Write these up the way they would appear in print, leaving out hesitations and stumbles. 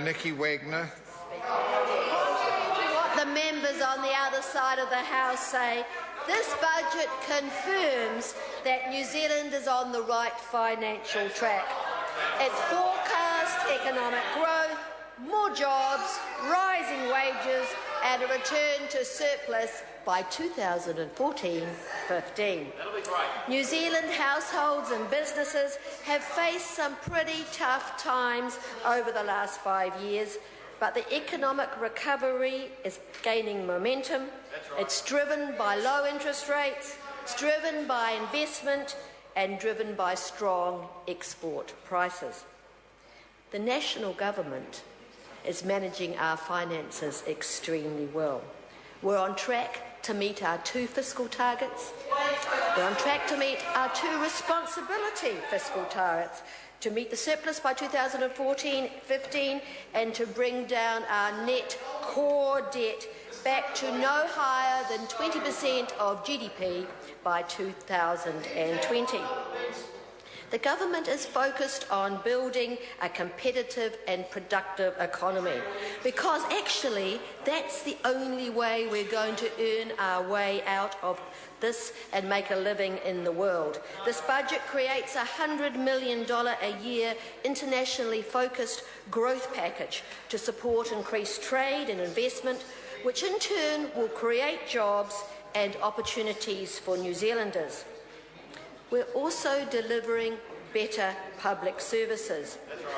Nikki Wagner. What the members on the other side of the House say, this budget confirms that New Zealand is on the right financial track. It forecasts economic growth, more jobs, rising wages and a return to surplus by 2014-15. New Zealand households and businesses have faced some pretty tough times over the last 5 years, but the economic recovery is gaining momentum. It's driven by low interest rates, it's driven by investment and driven by strong export prices. The national government is managing our finances extremely well. We're on track to meet our 2 fiscal targets. We're on track to meet our 2 responsibility fiscal targets, to meet the surplus by 2014-15 and to bring down our net core debt back to no higher than 20% of GDP by 2020. The government is focused on building a competitive and productive economy because actually that's the only way we're going to earn our way out of this and make a living in the world. This budget creates a $100 million a year internationally focused growth package to support increased trade and investment, which in turn will create jobs and opportunities for New Zealanders. We're also delivering better public services,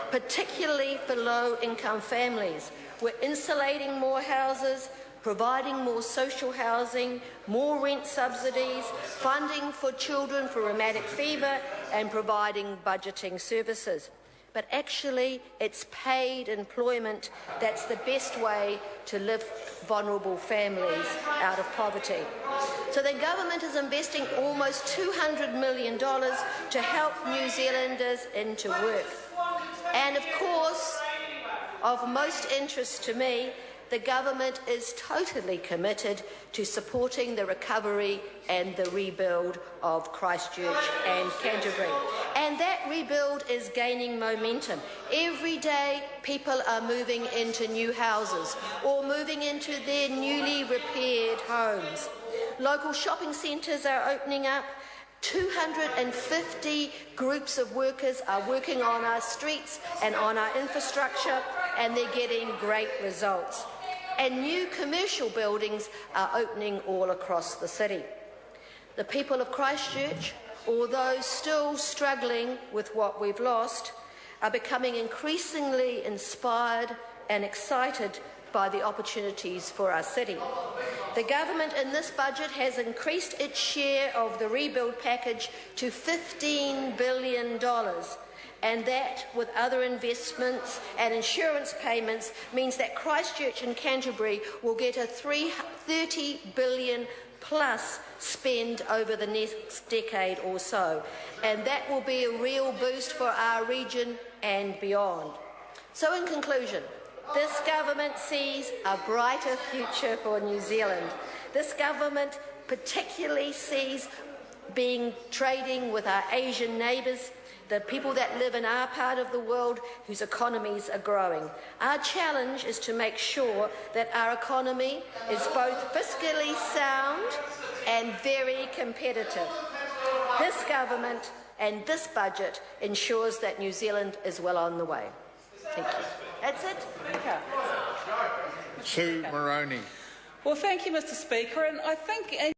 particularly for low-income families. We're insulating more houses, providing more social housing, more rent subsidies, funding for children for rheumatic fever, and providing budgeting services. But actually, it's paid employment that's the best way to lift vulnerable families out of poverty. So the government is investing almost $200 million to help New Zealanders into work. And of course, of most interest to me, the government is totally committed to supporting the recovery and the rebuild of Christchurch and Canterbury. And that rebuild is gaining momentum. Every day, people are moving into new houses or moving into their newly repaired homes. Local shopping centres are opening up. 250 groups of workers are working on our streets and on our infrastructure, and they're getting great results. And new commercial buildings are opening all across the city. The people of Christchurch, although still struggling with what we've lost, are becoming increasingly inspired and excited by the opportunities for our city. The government in this budget has increased its share of the rebuild package to $15 billion. And that, with other investments and insurance payments, means that Christchurch and Canterbury will get a $30 billion plus spend over the next decade or so. And that will be a real boost for our region and beyond. So in conclusion, this government sees a brighter future for New Zealand. This government particularly sees trading with our Asian neighbours, the people that live in our part of the world whose economies are growing. Our challenge is to make sure that our economy is both fiscally sound and very competitive. This government and this budget ensures that New Zealand is well on the way. Thank you. That's it. Sue Moroney. Well, thank you, Mr. Speaker. And I think